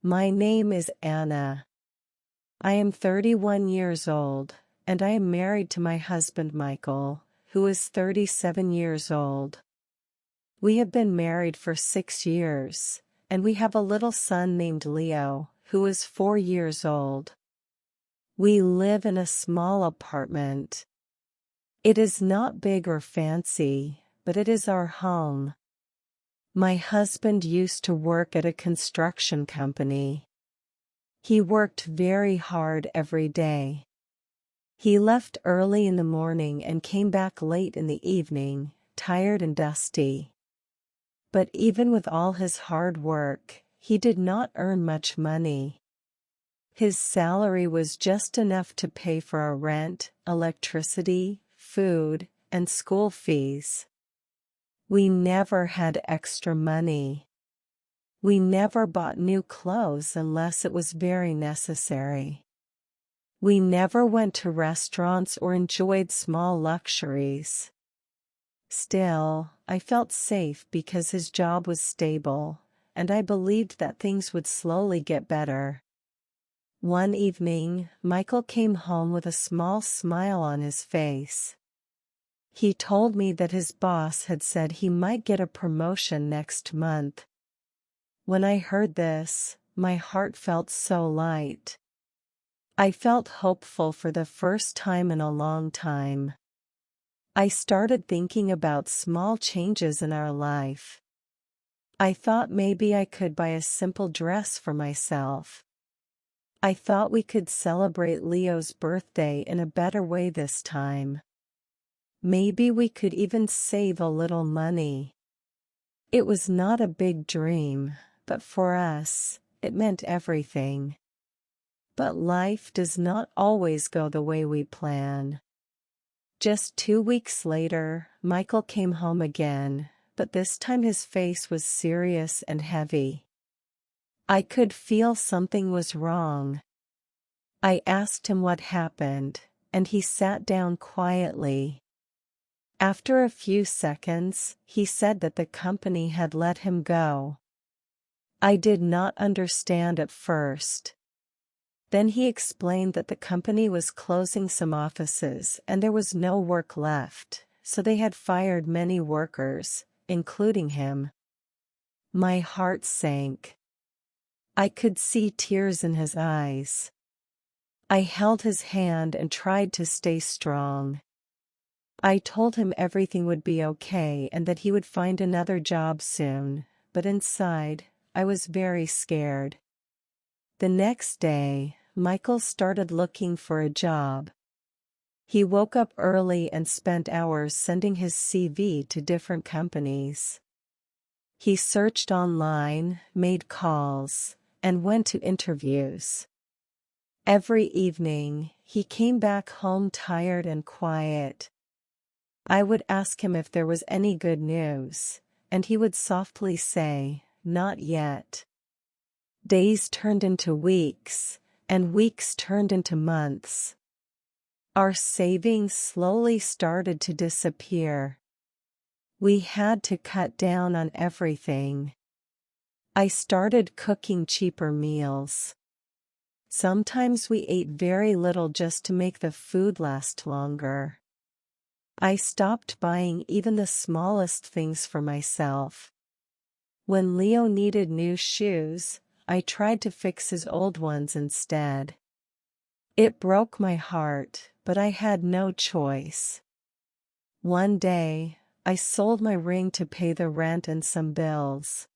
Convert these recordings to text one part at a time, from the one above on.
My name is Anna. I am 31 years old, and I am married to my husband Michael, who is 37 years old. We have been married for 6 years, and we have a little son named Leo, who is 4 years old. We live in a small apartment. It is not big or fancy, but it is our home. My husband used to work at a construction company. He worked very hard every day. He left early in the morning and came back late in the evening, tired and dusty. But even with all his hard work, he did not earn much money. His salary was just enough to pay for our rent, electricity, food, and school fees. We never had extra money. We never bought new clothes unless it was very necessary. We never went to restaurants or enjoyed small luxuries. Still, I felt safe because his job was stable, and I believed that things would slowly get better. One evening, Michael came home with a small smile on his face. He told me that his boss had said he might get a promotion next month. When I heard this, my heart felt so light. I felt hopeful for the first time in a long time. I started thinking about small changes in our life. I thought maybe I could buy a simple dress for myself. I thought we could celebrate Leo's birthday in a better way this time. Maybe we could even save a little money. It was not a big dream, but for us, it meant everything. But life does not always go the way we plan. Just 2 weeks later, Michael came home again, but this time his face was serious and heavy. I could feel something was wrong. I asked him what happened, and he sat down quietly. After a few seconds, he said that the company had let him go. I did not understand at first. Then he explained that the company was closing some offices and there was no work left, so they had fired many workers, including him. My heart sank. I could see tears in his eyes. I held his hand and tried to stay strong. I told him everything would be okay and that he would find another job soon, but inside, I was very scared. The next day, Michael started looking for a job. He woke up early and spent hours sending his CV to different companies. He searched online, made calls, and went to interviews. Every evening, he came back home tired and quiet. I would ask him if there was any good news, and he would softly say, "Not yet." Days turned into weeks, and weeks turned into months. Our savings slowly started to disappear. We had to cut down on everything. I started cooking cheaper meals. Sometimes we ate very little just to make the food last longer. I stopped buying even the smallest things for myself. When Leo needed new shoes, I tried to fix his old ones instead. It broke my heart, but I had no choice. One day, I sold my ring to pay the rent and some bills.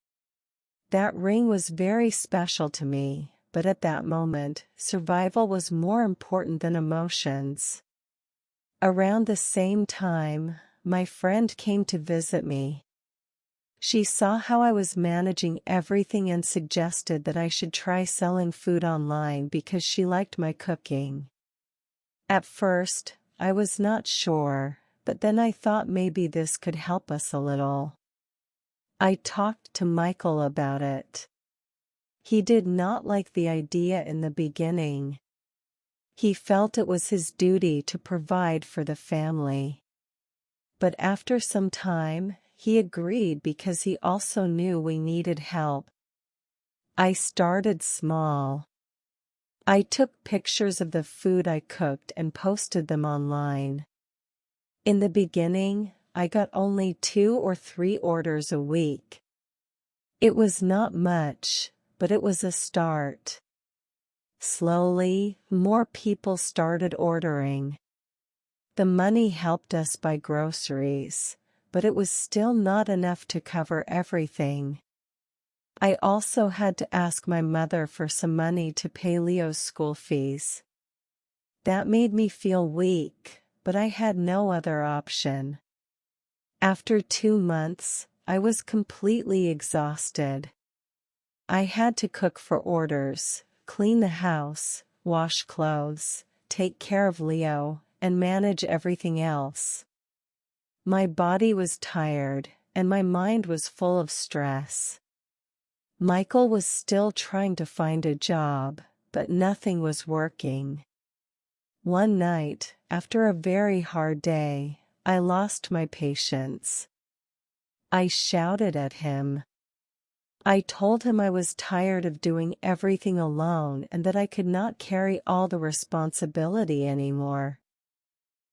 That ring was very special to me, but at that moment, survival was more important than emotions. Around the same time, my friend came to visit me. She saw how I was managing everything and suggested that I should try selling food online because she liked my cooking. At first, I was not sure, but then I thought maybe this could help us a little. I talked to Michael about it. He did not like the idea in the beginning. He felt it was his duty to provide for the family. But after some time, he agreed because he also knew we needed help. I started small. I took pictures of the food I cooked and posted them online. In the beginning, I got only 2 or 3 orders a week. It was not much, but it was a start. Slowly, more people started ordering. The money helped us buy groceries, but it was still not enough to cover everything. I also had to ask my mother for some money to pay Leo's school fees. That made me feel weak, but I had no other option. After 2 months, I was completely exhausted. I had to cook for orders, clean the house, wash clothes, take care of Leo, and manage everything else. My body was tired, and my mind was full of stress. Michael was still trying to find a job, but nothing was working. One night, after a very hard day, I lost my patience. I shouted at him. I told him I was tired of doing everything alone and that I could not carry all the responsibility anymore.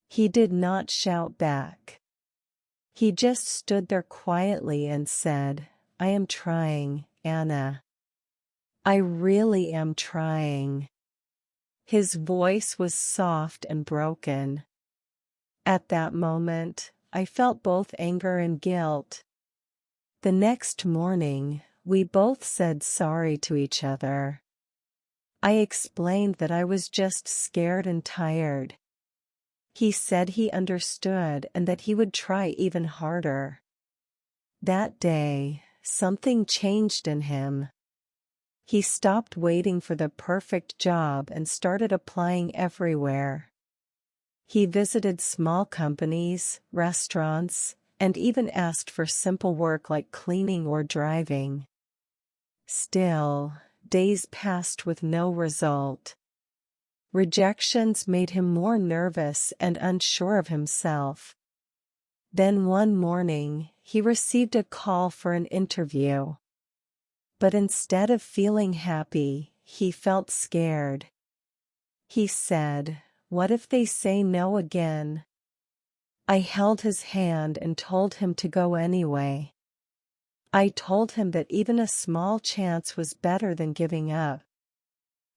He did not shout back. He just stood there quietly and said, "I am trying, Anna. I really am trying." His voice was soft and broken. At that moment, I felt both anger and guilt. The next morning, we both said sorry to each other. I explained that I was just scared and tired. He said he understood and that he would try even harder. That day, something changed in him. He stopped waiting for the perfect job and started applying everywhere. He visited small companies, restaurants, and even asked for simple work like cleaning or driving. Still, days passed with no result. Rejections made him more nervous and unsure of himself. Then one morning, he received a call for an interview. But instead of feeling happy, he felt scared. He said, "What if they say no again?" I held his hand and told him to go anyway. I told him that even a small chance was better than giving up.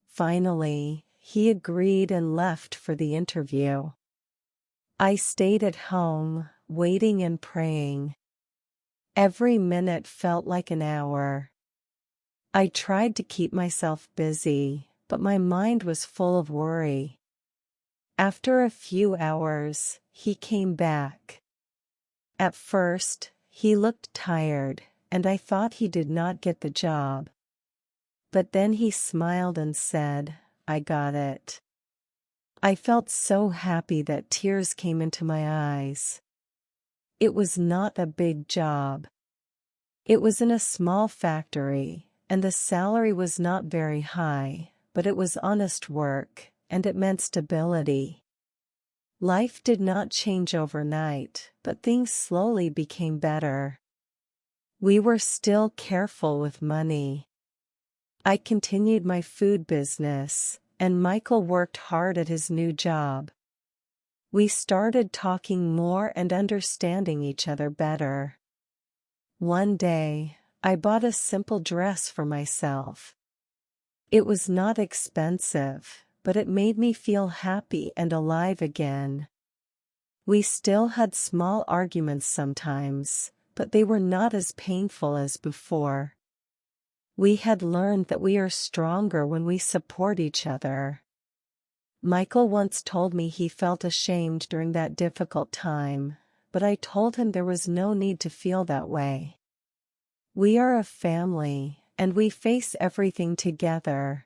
Finally, he agreed and left for the interview. I stayed at home, waiting and praying. Every minute felt like an hour. I tried to keep myself busy, but my mind was full of worry. After a few hours, he came back. At first, he looked tired, and I thought he did not get the job. But then he smiled and said, "I got it." I felt so happy that tears came into my eyes. It was not a big job. It was in a small factory, and the salary was not very high, but it was honest work, and it meant stability. Life did not change overnight, but things slowly became better. We were still careful with money. I continued my food business, and Michael worked hard at his new job. We started talking more and understanding each other better. One day, I bought a simple dress for myself. It was not expensive, but it made me feel happy and alive again. We still had small arguments sometimes, but they were not as painful as before. We had learned that we are stronger when we support each other. Michael once told me he felt ashamed during that difficult time, but I told him there was no need to feel that way. We are a family, and we face everything together.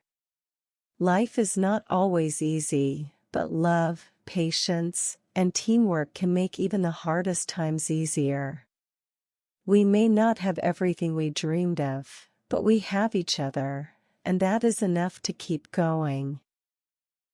Life is not always easy, but love, patience, and teamwork can make even the hardest times easier. We may not have everything we dreamed of, but we have each other, and that is enough to keep going.